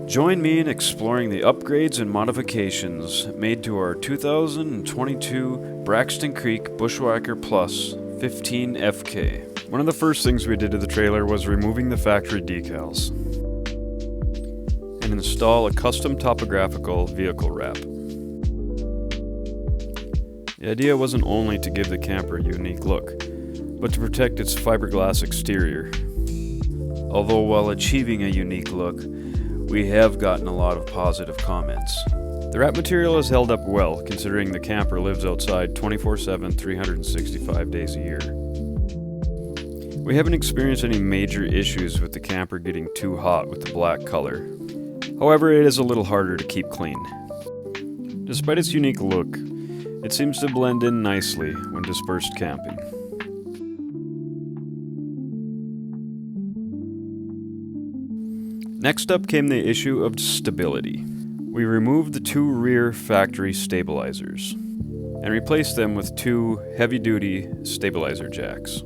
Join me in exploring the upgrades and modifications made to our 2022 Braxton Creek Bushwhacker Plus 15 FK. One of the first things we did to the trailer was removing the factory decals and install a custom topographical vehicle wrap. The idea wasn't only to give the camper a unique look, but to protect its fiberglass exterior. Although while achieving a unique look, we have gotten a lot of positive comments. The wrap material has held up well, considering the camper lives outside 24/7, 365 days a year. We haven't experienced any major issues with the camper getting too hot with the black color. However, it is a little harder to keep clean. Despite its unique look, it seems to blend in nicely when dispersed camping. Next up came the issue of stability. We removed the two rear factory stabilizers and replaced them with two heavy-duty stabilizer jacks.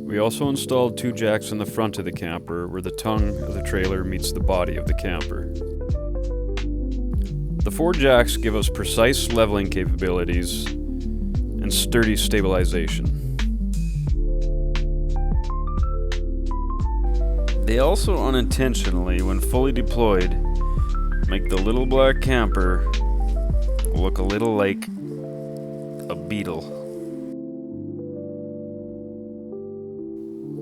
We also installed two jacks in the front of the camper where the tongue of the trailer meets the body of the camper. The four jacks give us precise leveling capabilities and sturdy stabilization. They also unintentionally, when fully deployed, make the little black camper look a little like a beetle.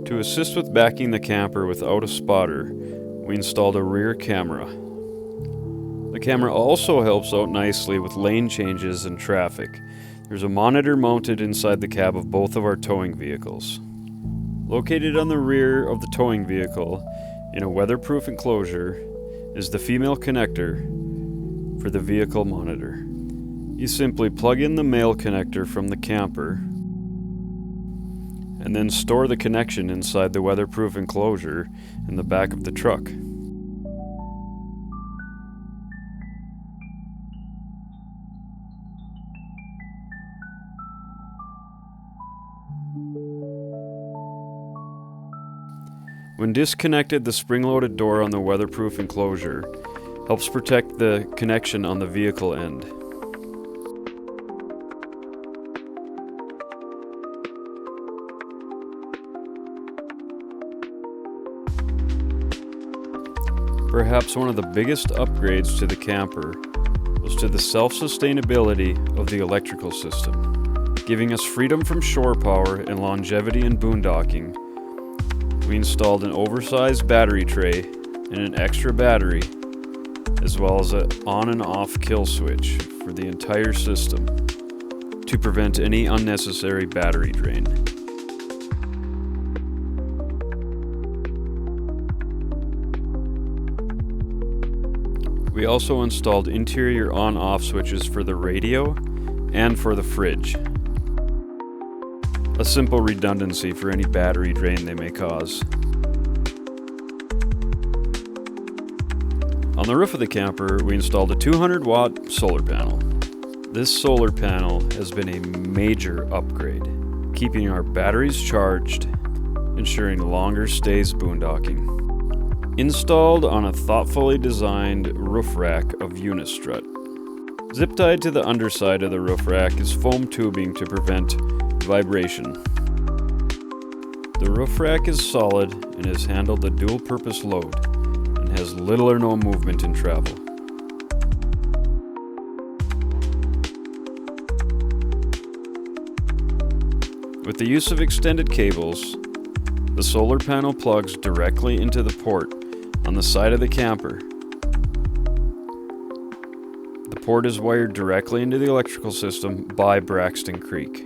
To assist with backing the camper without a spotter, we installed a rear camera. The camera also helps out nicely with lane changes and traffic. There's a monitor mounted inside the cab of both of our towing vehicles. Located on the rear of the towing vehicle, in a weatherproof enclosure, is the female connector for the vehicle monitor. You simply plug in the male connector from the camper and then store the connection inside the weatherproof enclosure in the back of the truck. When disconnected, the spring-loaded door on the weatherproof enclosure helps protect the connection on the vehicle end. Perhaps one of the biggest upgrades to the camper was to the self-sustainability of the electrical system. Giving us freedom from shore power and longevity in boondocking, we installed an oversized battery tray and an extra battery, as well as an on and off kill switch for the entire system to prevent any unnecessary battery drain. We also installed interior on-off switches for the radio and for the fridge. A simple redundancy for any battery drain they may cause. On the roof of the camper, we installed a 200-watt solar panel. This solar panel has been a major upgrade, keeping our batteries charged, ensuring longer stays boondocking. Installed on a thoughtfully designed roof rack of unistrut. Zip tied to the underside of the roof rack is foam tubing to prevent vibration. The roof rack is solid and has handled the dual-purpose load and has little or no movement in travel. With the use of extended cables, the solar panel plugs directly into the port on the side of the camper. The port is wired directly into the electrical system by Braxton Creek.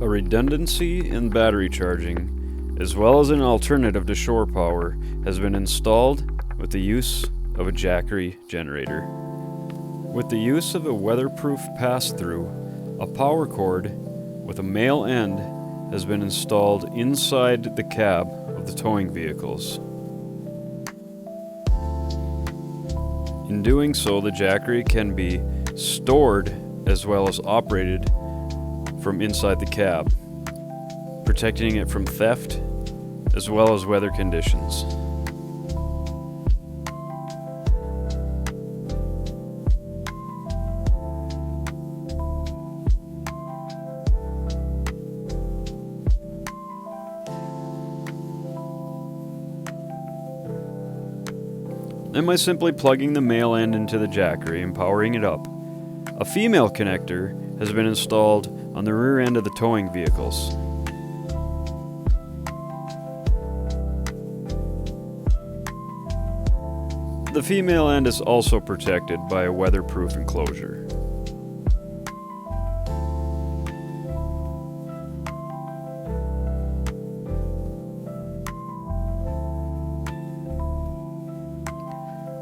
A redundancy in battery charging, as well as an alternative to shore power, has been installed with the use of a Jackery generator. With the use of a weatherproof pass-through, a power cord with a male end has been installed inside the cab of the towing vehicles. In doing so, the Jackery can be stored as well as operated from inside the cab, protecting it from theft as well as weather conditions. Then by simply plugging the male end into the Jackery and powering it up, a female connector has been installed on the rear end of the towing vehicles. The female end is also protected by a weatherproof enclosure.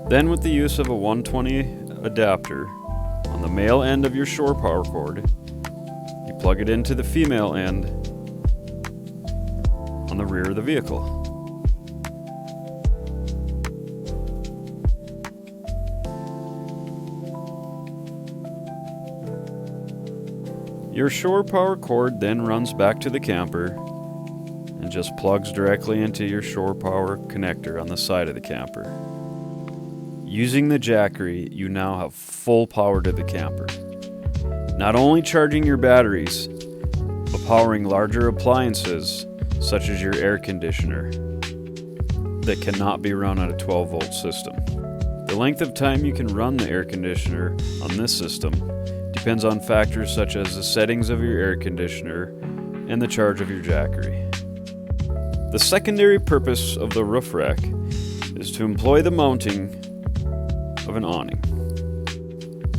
Then with the use of a 120 adapter on the male end of your shore power cord, you plug it into the female end on the rear of the vehicle. Your shore power cord then runs back to the camper and just plugs directly into your shore power connector on the side of the camper. Using the Jackery, you now have full power to the camper. Not only charging your batteries, but powering larger appliances such as your air conditioner that cannot be run on a 12-volt system. The length of time you can run the air conditioner on this system depends on factors such as the settings of your air conditioner and the charge of your Jackery. The secondary purpose of the roof rack is to employ the mounting of an awning.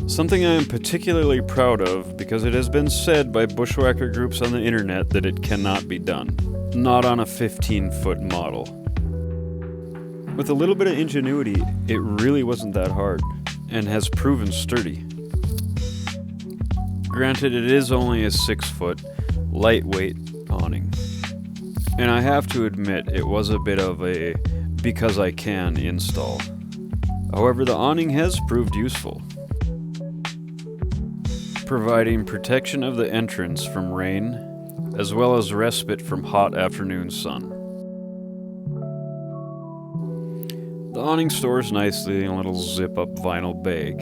Something I am particularly proud of because it has been said by bushwhacker groups on the internet that it cannot be done. Not on a 15-foot model. With a little bit of ingenuity, it really wasn't that hard and has proven sturdy. Granted, it is only a 6-foot, lightweight awning. And I have to admit, it was a bit of a because I can install. However, the awning has proved useful, providing protection of the entrance from rain, as well as respite from hot afternoon sun. The awning stores nicely in a little zip-up vinyl bag,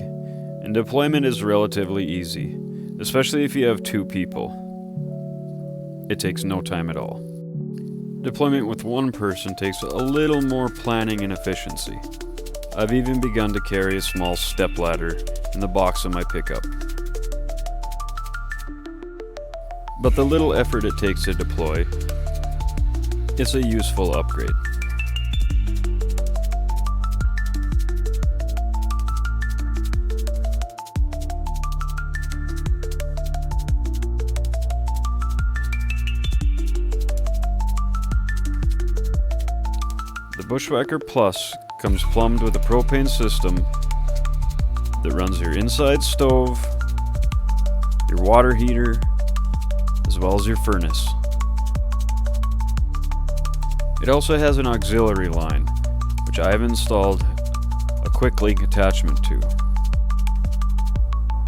and deployment is relatively easy, especially if you have 2 people. It takes no time at all. Deployment with 1 person takes a little more planning and efficiency. I've even begun to carry a small stepladder in the box of my pickup. But the little effort it takes to deploy is a useful upgrade. The Bushwhacker Plus comes plumbed with a propane system that runs your inside stove, your water heater, as well as your furnace. It also has an auxiliary line, which I have installed a quick link attachment to.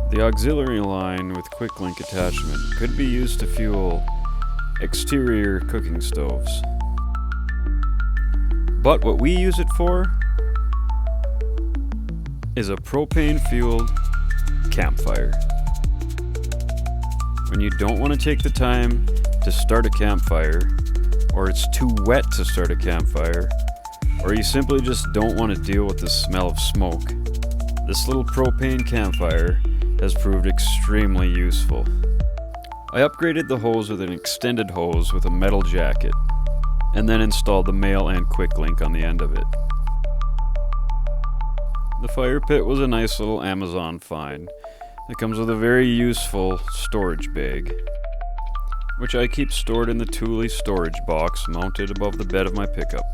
The auxiliary line with quick link attachment could be used to fuel exterior cooking stoves. But what we use it for is a propane-fueled campfire. When you don't want to take the time to start a campfire, or it's too wet to start a campfire, or you simply just don't want to deal with the smell of smoke, this little propane campfire has proved extremely useful. I upgraded the hose with an extended hose with a metal jacket, and then installed the male and quick link on the end of it. The fire pit was a nice little Amazon find. It comes with a very useful storage bag, which I keep stored in the Thule storage box mounted above the bed of my pickup.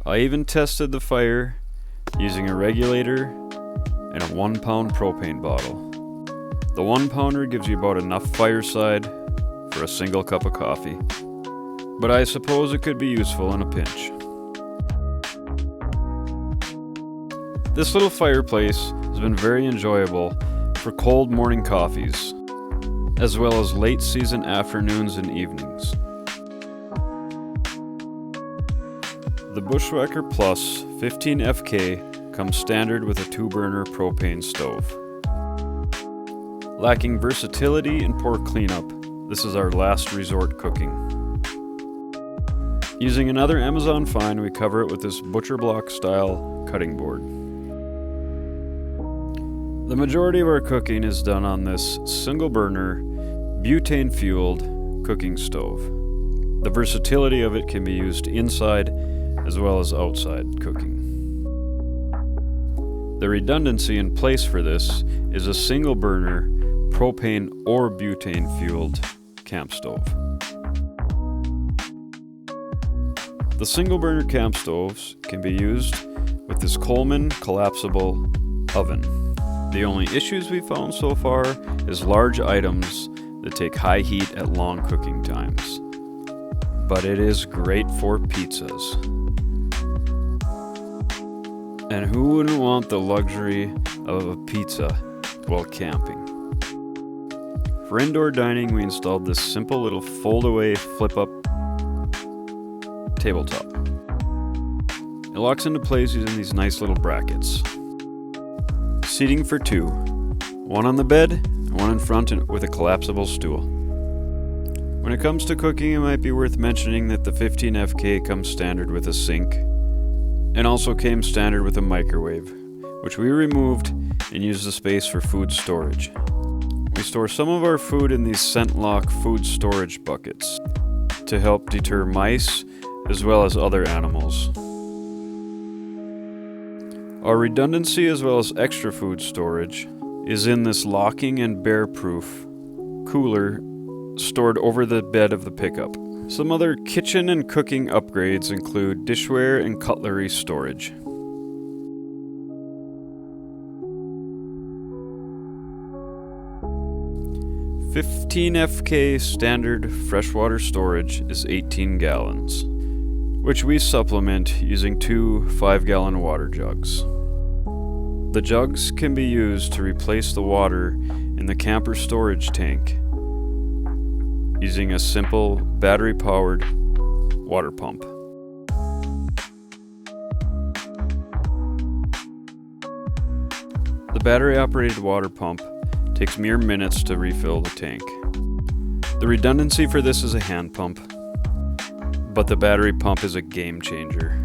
I even tested the fire using a regulator and a 1-pound propane bottle. The 1-pounder gives you about enough fireside for a single cup of coffee, but I suppose it could be useful in a pinch. This little fireplace has been very enjoyable for cold morning coffees, as well as late season afternoons and evenings. The Bushwhacker Plus 15FK comes standard with a 2-burner propane stove. Lacking versatility and poor cleanup, this is our last resort cooking. Using another Amazon find, we cover it with this butcher block style cutting board. The majority of our cooking is done on this single burner, butane fueled cooking stove. The versatility of it can be used inside as well as outside cooking. The redundancy in place for this is a single burner, propane or butane fueled camp stove. The single burner camp stoves can be used with this Coleman collapsible oven. The only issues we found so far is large items that take high heat at long cooking times. But it is great for pizzas. And who wouldn't want the luxury of a pizza while camping? For indoor dining, we installed this simple little fold-away flip-up tabletop. It locks into place using these nice little brackets. Seating for 2, one on the bed and one in front with a collapsible stool. When it comes to cooking, it might be worth mentioning that the 15FK comes standard with a sink and also came standard with a microwave, which we removed and used the space for food storage. We store some of our food in these scent lock food storage buckets to help deter mice as well as other animals. Our redundancy as well as extra food storage is in this locking and bear-proof cooler stored over the bed of the pickup. Some other kitchen and cooking upgrades include dishware and cutlery storage. "15FK standard freshwater storage is 18 gallons, which we supplement using 2 5-gallon water jugs. The jugs can be used to replace the water in the camper storage tank using a simple battery-powered water pump. The battery-operated water pump takes mere minutes to refill the tank. The redundancy for this is a hand pump, but the battery pump is a game changer.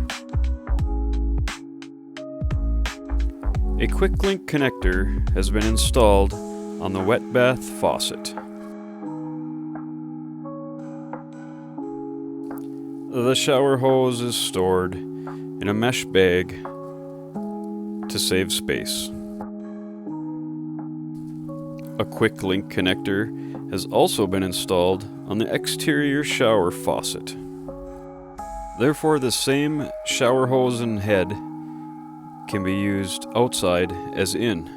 A quick link connector has been installed on the wet bath faucet. The shower hose is stored in a mesh bag to save space. A quick link connector has also been installed on the exterior shower faucet. Therefore, the same shower hose and head can be used outside as in.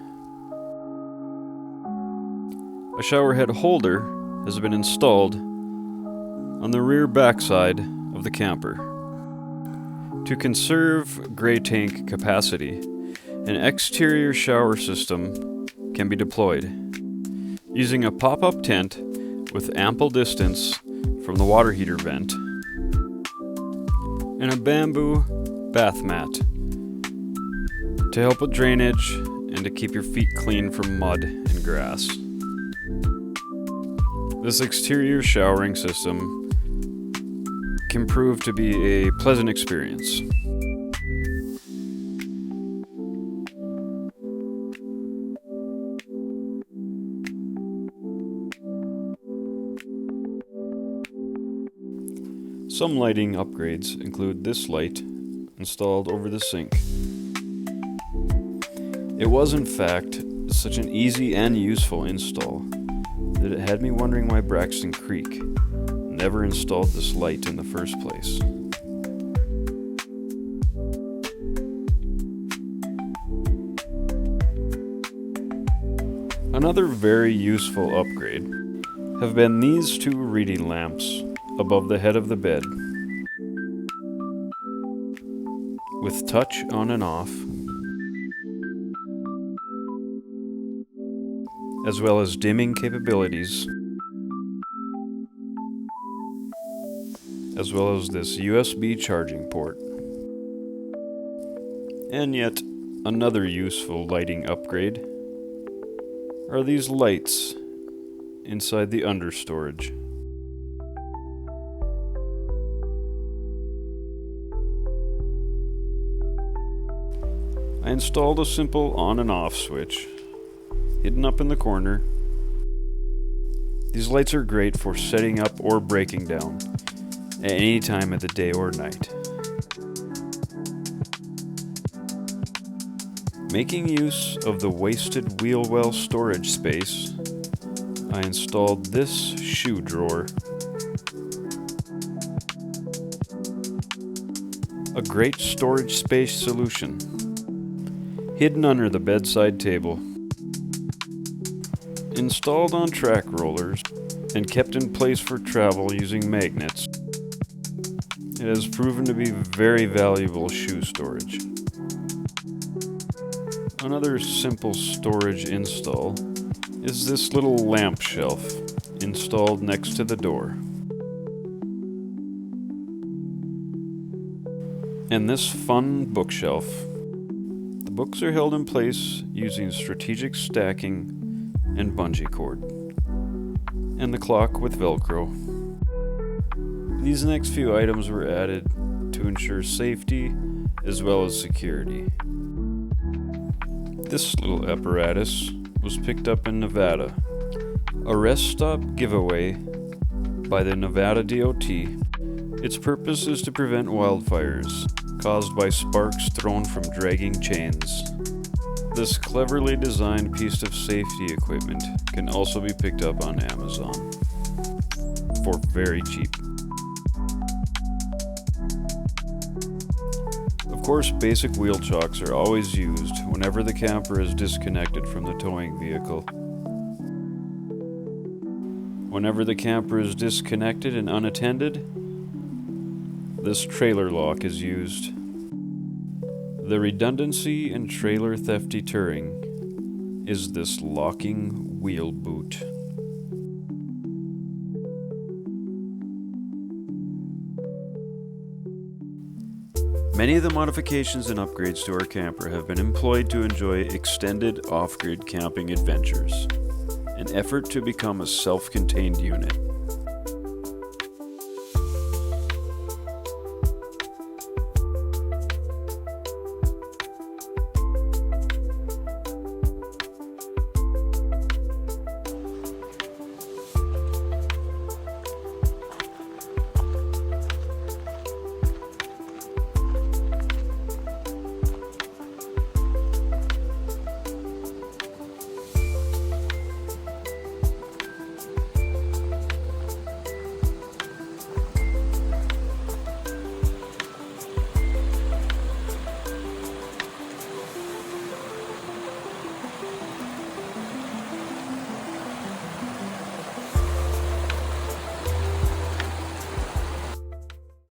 A shower head holder has been installed on the rear backside of the camper. To conserve gray tank capacity, an exterior shower system can be deployed using a pop-up tent with ample distance from the water heater vent and a bamboo bath mat to help with drainage and to keep your feet clean from mud and grass. This exterior showering system can prove to be a pleasant experience. Some lighting upgrades include this light installed over the sink. It was in fact such an easy and useful install that it had me wondering why Braxton Creek never installed this light in the first place. Another very useful upgrade have been these 2 reading lamps above the head of the bed. With touch on and off, as well as dimming capabilities, as well as this USB charging port. And yet another useful lighting upgrade are these lights inside the understorage. I installed a simple on and off switch, hidden up in the corner. These lights are great for setting up or breaking down at any time of the day or night. Making use of the wasted wheel well storage space, I installed this shoe drawer. A great storage space solution, hidden under the bedside table. Installed on track rollers and kept in place for travel using magnets, it has proven to be very valuable shoe storage. Another simple storage install is this little lamp shelf installed next to the door. And this fun bookshelf. The books are held in place using strategic stacking and bungee cord. And the clock with Velcro. These next few items were added to ensure safety as well as security. This little apparatus was picked up in Nevada. A rest stop giveaway by the Nevada DOT. Its purpose is to prevent wildfires caused by sparks thrown from dragging chains. This cleverly designed piece of safety equipment can also be picked up on Amazon for very cheap. Of course, basic wheel chocks are always used whenever the camper is disconnected from the towing vehicle. Whenever the camper is disconnected and unattended, this trailer lock is used. The redundancy and trailer theft deterring is this locking wheel boot. Many of the modifications and upgrades to our camper have been employed to enjoy extended off-grid camping adventures, an effort to become a self-contained unit.